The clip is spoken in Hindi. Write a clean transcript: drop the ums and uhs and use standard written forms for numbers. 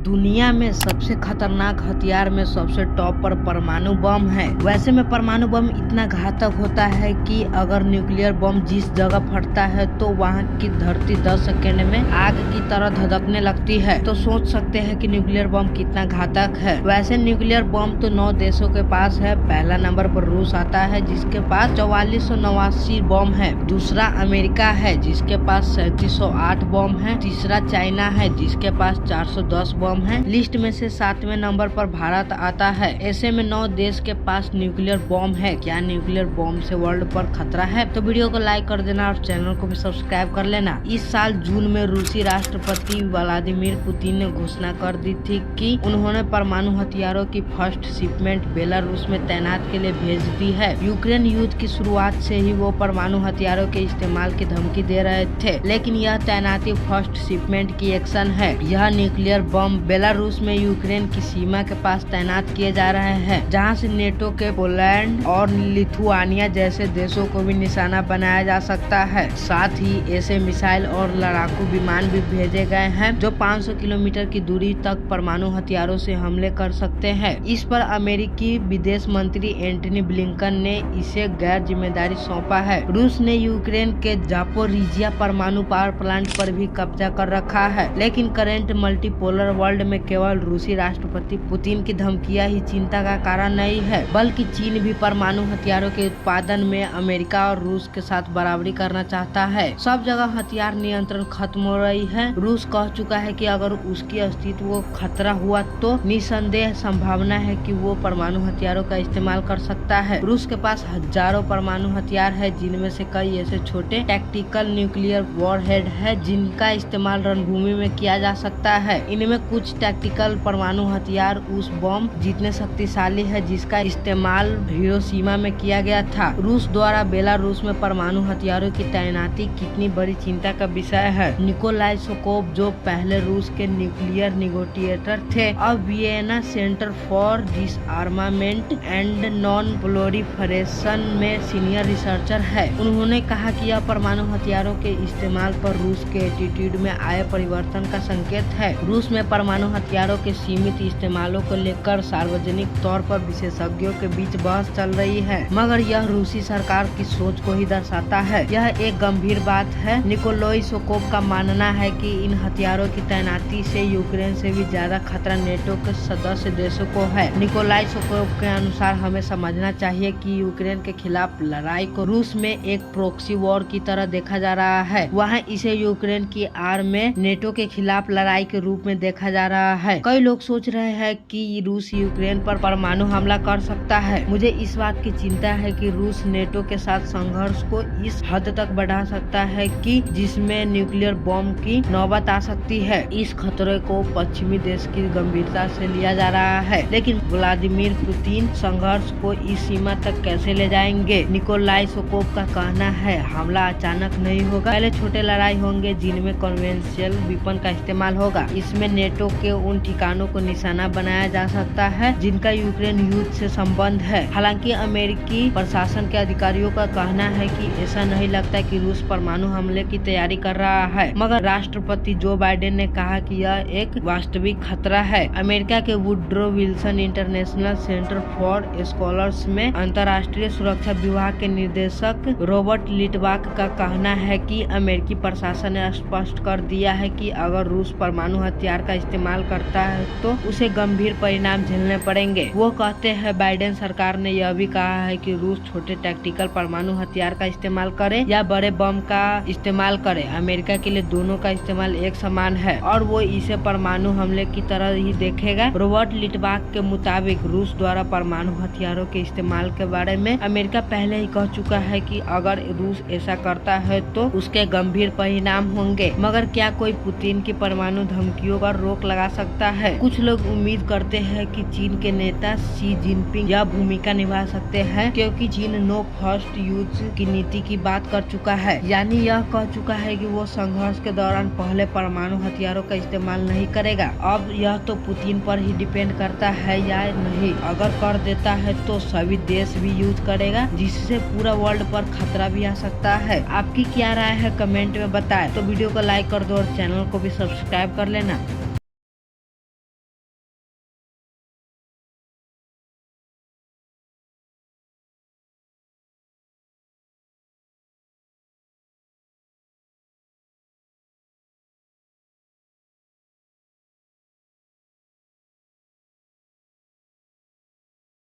दुनिया में सबसे खतरनाक हथियार में सबसे टॉप पर परमाणु बम है। वैसे में परमाणु बम इतना घातक होता है कि अगर न्यूक्लियर बम जिस जगह फटता है तो वहां की धरती 10 सेकेंड में आग की तरह धधकने लगती है। तो सोच सकते हैं कि न्यूक्लियर बम कितना घातक है। वैसे न्यूक्लियर बम तो 9 देशों के पास है। पहला नंबर पर रूस आता है जिसके पास 4489 बम है। दूसरा अमेरिका है जिसके पास 3708 बम है। तीसरा चाइना है जिसके पास 410 बम है। लिस्ट में से 7वें नंबर पर भारत आता है। ऐसे में 9 देश के पास न्यूक्लियर बम है। क्या न्यूक्लियर बम से वर्ल्ड पर खतरा है? तो वीडियो को लाइक कर देना और चैनल को भी सब्सक्राइब कर लेना। इस साल जून में रूसी राष्ट्रपति व्लादिमीर पुतिन ने घोषणा कर दी थी कि उन्होंने परमाणु हथियारों की फर्स्ट शिपमेंट बेलारूस में तैनात के लिए भेज दी है। यूक्रेन युद्ध की शुरुआत से ही वो परमाणु हथियारों के इस्तेमाल की धमकी दे रहे थे, लेकिन यह तैनाती फर्स्ट शिपमेंट की एक्शन है। यह न्यूक्लियर बम बेलारूस में यूक्रेन की सीमा के पास तैनात किए जा रहे हैं, जहां से नेटो के पोलैंड और लिथुआनिया जैसे देशों को भी निशाना बनाया जा सकता है। साथ ही ऐसे मिसाइल और लड़ाकू विमान भी भेजे गए हैं जो 500 किलोमीटर की दूरी तक परमाणु हथियारों से हमले कर सकते हैं। इस पर अमेरिकी विदेश मंत्री एंटनी ब्लिंकन ने इसे गैर जिम्मेदारी सौंपा है। रूस ने यूक्रेन के जापोरिजिया परमाणु पावर प्लांट पर भी कब्जा कर रखा है, लेकिन करेंट मल्टीपोलर वर्ल्ड में केवल रूसी राष्ट्रपति पुतिन की धमकियां ही चिंता का कारण नहीं है, बल्कि चीन भी परमाणु हथियारों के उत्पादन में अमेरिका और रूस के साथ बराबरी करना चाहता है। सब जगह हथियार नियंत्रण खत्म हो रही है। रूस कह चुका है कि अगर उसकी अस्तित्व को खतरा हुआ तो निसंदेह संभावना है कि वो परमाणु हथियारों का इस्तेमाल कर सकता है। रूस के पास हजारों परमाणु हथियार है, जिनमें से कई ऐसे छोटे टैक्टिकल न्यूक्लियर वॉरहेड है जिनका इस्तेमाल रणभूमि में किया जा सकता है। इनमें कुछ टैक्टिकल परमाणु हथियार उस बम जितने शक्तिशाली है जिसका इस्तेमाल हिरोशिमा में किया गया था। रूस द्वारा बेलारूस में परमाणु हथियारों की तैनाती कितनी बड़ी चिंता का विषय है। निकोलाई सोकोव, जो पहले रूस के न्यूक्लियर निगोटिएटर थे, अब Vienna centre for डिसआर्मामेंट and non proliferation में सीनियर रिसर्चर है। उन्होंने कहा कि यह परमाणु हथियारों के इस्तेमाल पर रूस के एटीट्यूड में आए परिवर्तन का संकेत है। रूस में परमाणु हथियारों के सीमित इस्तेमालों को लेकर सार्वजनिक तौर पर विशेषज्ञों के बीच बहस चल रही है, मगर यह रूसी सरकार की सोच को ही दर्शाता है। यह एक गंभीर बात है। निकोलाई सोकोव का मानना है कि इन हथियारों की तैनाती से यूक्रेन से भी ज्यादा खतरा नेटो के सदस्य देशों को है। निकोलाई सोकोव के अनुसार हमें समझना चाहिए कि यूक्रेन के खिलाफ लड़ाई को रूस में एक प्रोक्सी वॉर की तरह देखा जा रहा है। वहाँ इसे यूक्रेन की आड़ में नेटो के खिलाफ लड़ाई के रूप में देखा जा रहा है। कई लोग सोच रहे हैं कि रूस यूक्रेन पर परमाणु हमला कर सकता है। मुझे इस बात की चिंता है कि रूस नेटो के साथ संघर्ष को इस हद तक बढ़ा सकता है कि जिसमें न्यूक्लियर बम की नौबत आ सकती है। इस खतरे को पश्चिमी देश की गंभीरता से लिया जा रहा है, लेकिन व्लादिमीर पुतिन संघर्ष को इस सीमा तक कैसे ले जाएंगे? निकोलाई सोकोव का कहना है, हमला अचानक नहीं होगा। पहले छोटे लड़ाई होंगे जिनमें कन्वेंशनल वेपन का इस्तेमाल होगा। इसमें नेटो के उन ठिकानों को निशाना बनाया जा सकता है जिनका यूक्रेन युद्ध से संबंध है। हालांकि अमेरिकी प्रशासन के अधिकारियों का कहना है कि ऐसा नहीं लगता कि रूस परमाणु हमले की तैयारी कर रहा है, मगर राष्ट्रपति जो बाइडेन ने कहा कि यह एक वास्तविक खतरा है। अमेरिका के Woodrow Wilson international centre for scholars में अंतर्राष्ट्रीय सुरक्षा विभाग के निदेशक रॉबर्ट लिटवाक का कहना है कि अमेरिकी प्रशासन ने स्पष्ट कर दिया है कि अगर रूस परमाणु हथियार का इस्तेमाल करता है तो उसे गंभीर परिणाम झेलने पड़ेंगे। वो कहते हैं, बाइडेन सरकार ने यह भी कहा है कि रूस छोटे टैक्टिकल परमाणु हथियार का इस्तेमाल करे या बड़े बम का इस्तेमाल करे, अमेरिका के लिए दोनों का इस्तेमाल एक समान है और वो इसे परमाणु हमले की तरह ही देखेगा। रॉबर्ट लिटवाक के मुताबिक रूस द्वारा परमाणु हथियारों के इस्तेमाल के बारे में अमेरिका पहले ही कह चुका है कि अगर रूस ऐसा करता है तो उसके गंभीर परिणाम होंगे। मगर क्या कोई पुतिन की परमाणु धमकियों पर रोक लगा सकता है? कुछ लोग उम्मीद करते हैं कि चीन के नेता शी जिनपिंग यह भूमिका निभा सकते हैं, क्योंकि चीन नो फर्स्ट यूज की नीति की बात कर चुका है, यानी यह कह चुका है कि वो संघर्ष के दौरान पहले परमाणु हथियारों का इस्तेमाल नहीं करेगा। अब यह तो पुतिन पर ही डिपेंड करता है या नहीं। अगर कर देता है तो सभी देश भी यूज करेगा, जिससे पूरा वर्ल्ड पर खतरा भी आ सकता है। आपकी क्या राय है कमेंट में बताएं। तो वीडियो को लाइक कर दो और चैनल को भी सब्सक्राइब कर लेना।